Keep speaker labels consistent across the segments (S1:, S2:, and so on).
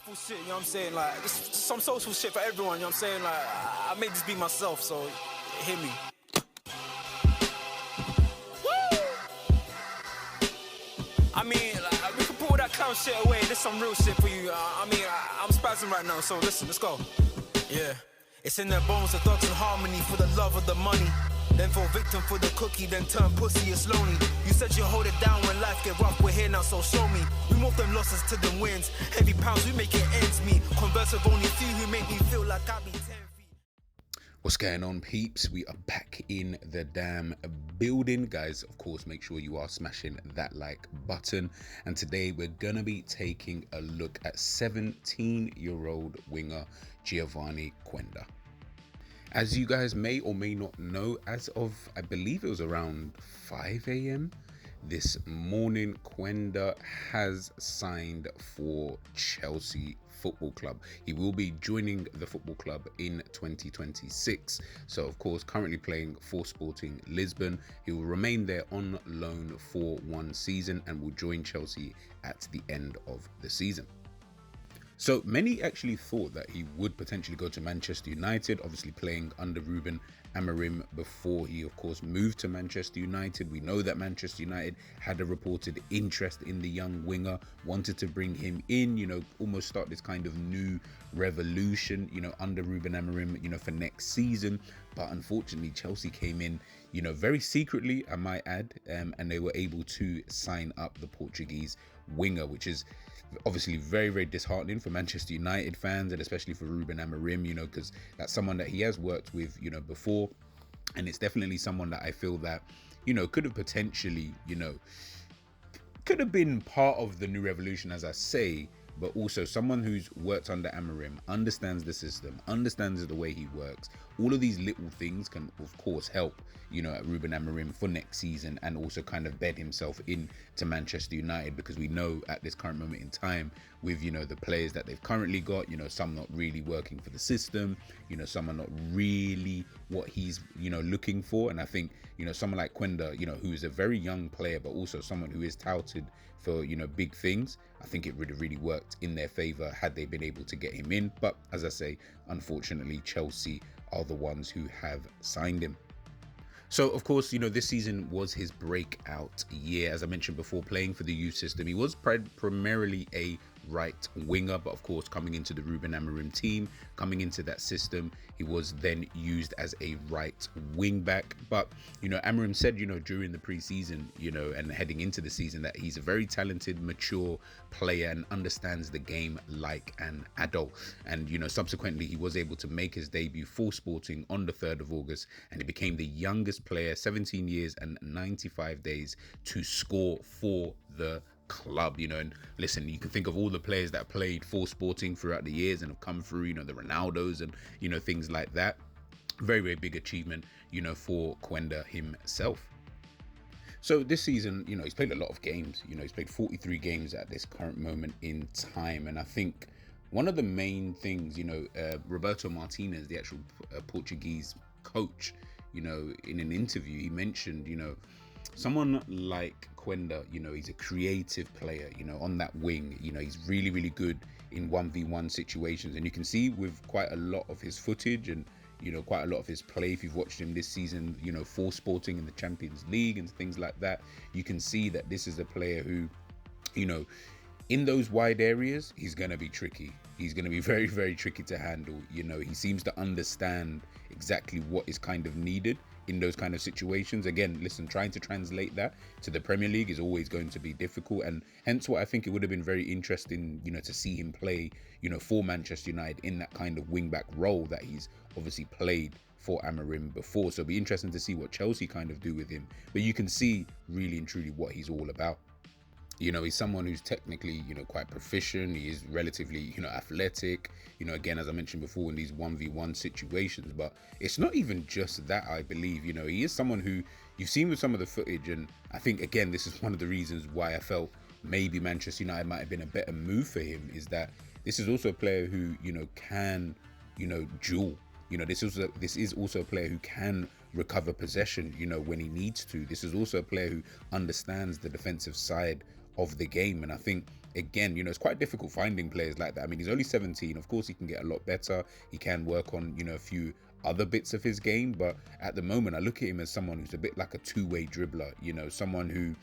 S1: Soulful shit, you know what I'm saying? Like, just some soulful shit for everyone, you know what I'm saying? Like, I made this be myself, so hear me. Woo! I mean, like, we can put all that clown shit away. There's some real shit for you. I'm spazzing right now, so listen, let's go. Yeah. It's in their bones, the thugs in harmony for the love of the money. Then fall victim for the cookie, then turn pussy, it's lonely. You said you hold it down when life get rough, we're here now, so show me. We move them losses to them wins. Heavy pounds, we make it ends meet. Converse with only few who make me feel like I be 10 feet.
S2: What's going on, peeps? We are back in the damn building, guys. Of course, make sure you are smashing that like button. And today we're gonna be taking a look at 17-year-old winger Geovany Quenda. As you guys may or may not know, as of, I believe it was around 5 a.m. this morning, Quenda has signed for Chelsea Football Club. He will be joining the football club in 2026. So, of course, currently playing for Sporting Lisbon. He will remain there on loan for 1 season and will join Chelsea at the end of the season. So many actually thought that he would potentially go to Manchester United, obviously playing under Ruben Amorim before he, of course, moved to Manchester United. We know that Manchester United had a reported interest in the young winger, wanted to bring him in, you know, almost start this kind of new revolution, you know, under Ruben Amorim, you know, for next season. But unfortunately, Chelsea came in, you know, very secretly, I might add, and they were able to sign up the Portuguese winger, which is obviously very, very disheartening for Manchester United fans, and especially for Ruben Amorim, you know, because that's someone that he has worked with, you know, before, and it's definitely someone that I feel that, you know, could have potentially, you know, could have been part of the new revolution, as I say, but also someone who's worked under Amorim, understands the system, understands the way he works. All of these little things can, of course, help, you know, Ruben Amorim for next season, and also kind of bed himself in to Manchester United, because we know at this current moment in time with, you know, the players that they've currently got, you know, some not really working for the system, you know, some are not really what he's, you know, looking for. And I think, you know, someone like Quenda, you know, who is a very young player, but also someone who is touted for, you know, big things, I think it would have really worked in their favor had they been able to get him in. But as I say, unfortunately, Chelsea are the ones who have signed him. So, of course, you know, this season was his breakout year. As I mentioned before, playing for the youth system, he was primarily a right winger, but of course, coming into the Ruben Amorim team, coming into that system, he was then used as a right wing back. But, you know, Amorim said, you know, during the preseason, you know, and heading into the season, that he's a very talented, mature player and understands the game like an adult. And, you know, subsequently, he was able to make his debut for Sporting on the 3rd of August, and he became the youngest player, 17 years and 95 days, to score for the club. You know, and listen, you can think of all the players that played for Sporting throughout the years and have come through, you know, the Ronaldos and, you know, things like that. Very, very big achievement, you know, for Quenda himself. So this season, you know, he's played a lot of games. You know, he's played 43 games at this current moment in time. And I think one of the main things, you know, Roberto Martinez, the actual Portuguese coach, you know, in an interview, he mentioned, you know, someone like Quenda, you know, he's a creative player, you know, on that wing. You know, he's really, really good in 1v1 situations. And you can see with quite a lot of his footage and, you know, quite a lot of his play, if you've watched him this season, you know, for Sporting in the Champions League and things like that, you can see that this is a player who, you know, in those wide areas, he's going to be tricky. He's going to be very, very tricky to handle. You know, he seems to understand exactly what is kind of needed in those kind of situations. Again, listen, trying to translate that to the Premier League is always going to be difficult, and hence why I think it would have been very interesting, you know, to see him play, you know, for Manchester United in that kind of wing-back role that he's obviously played for Amorim before. So it'll be interesting to see what Chelsea kind of do with him. But you can see really and truly what he's all about. You know, he's someone who's technically, you know, quite proficient. He is relatively, you know, athletic, you know, again, as I mentioned before, in these 1v1 situations. But it's not even just that, I believe. You know, he is someone who you've seen with some of the footage. And I think, again, this is one of the reasons why I felt maybe Manchester United might have been a better move for him, is that this is also a player who, you know, can, you know, duel. You know, this is also a player who can recover possession, you know, when he needs to. This is also a player who understands the defensive side of the game. And I think again, you know, it's quite difficult finding players like that. I mean, he's only 17. Of course, he can get a lot better. He can work on, you know, a few other bits of his game. But at the moment, I look at him as someone who's a bit like a two-way dribbler, you know, someone who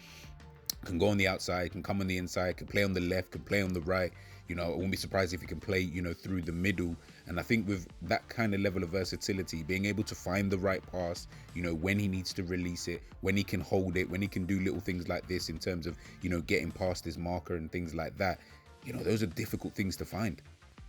S2: can go on the outside, can come on the inside, can play on the left, can play on the right. You know, I won't be surprised if he can play, you know, through the middle. And I think with that kind of level of versatility, being able to find the right pass, you know, when he needs to release it, when he can hold it, when he can do little things like this in terms of, you know, getting past his marker and things like that, you know, those are difficult things to find.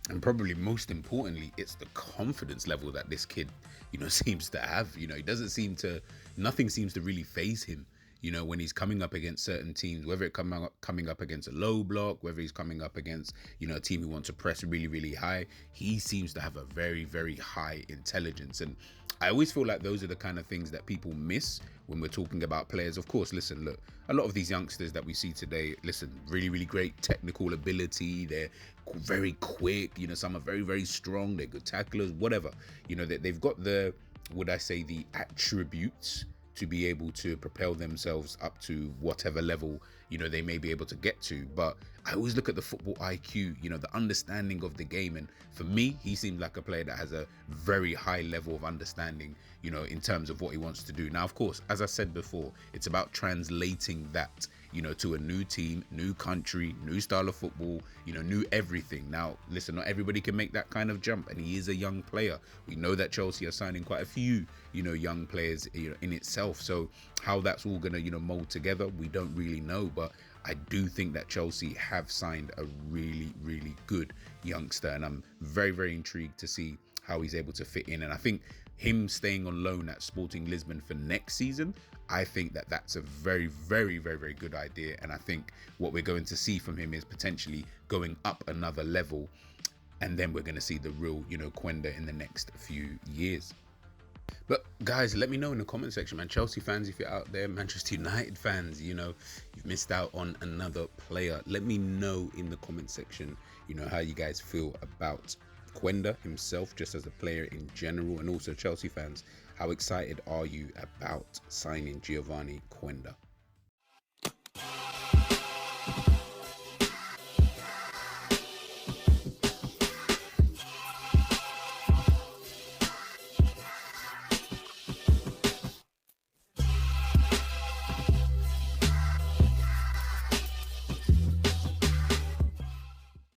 S2: And probably most importantly, it's the confidence level that this kid, you know, seems to have. You know, he doesn't seem to, nothing seems to really faze him. You know, when he's coming up against certain teams, whether it's coming up against a low block, whether he's coming up against, you know, a team who wants to press really, really high, he seems to have a very, very high intelligence. And I always feel like those are the kind of things that people miss when we're talking about players. Of course, listen, look, a lot of these youngsters that we see today, listen, really, really great technical ability. They're very quick. You know, some are very, very strong. They're good tacklers, whatever. You know, they've got the, would I say, the attributes to be able to propel themselves up to whatever level, you know, they may be able to get to. But I always look at the football IQ, you know, the understanding of the game. And for me, he seems like a player that has a very high level of understanding, you know, in terms of what he wants to do. Now, of course, as I said before, it's about translating that, you know, to a new team, new country, new style of football, you know, new everything. Now, listen, not everybody can make that kind of jump, and he is a young player. We know that Chelsea are signing quite a few, you know, young players, you know, in itself. So how that's all going to, you know, mold together, we don't really know. But I do think that Chelsea have signed a really, really good youngster, and I'm very, very intrigued to see how he's able to fit in. And I think him staying on loan at Sporting Lisbon for next season, I think that that's a very, very, very, very good idea. And I think what we're going to see from him is potentially going up another level. And then we're going to see the real, you know, Quenda in the next few years. But guys, let me know in the comment section, man. Chelsea fans, if you're out there, Manchester United fans, you know, you've missed out on another player. Let me know in the comment section, you know, how you guys feel about Quenda himself, just as a player in general. And also Chelsea fans, how excited are you about signing Geovany Quenda?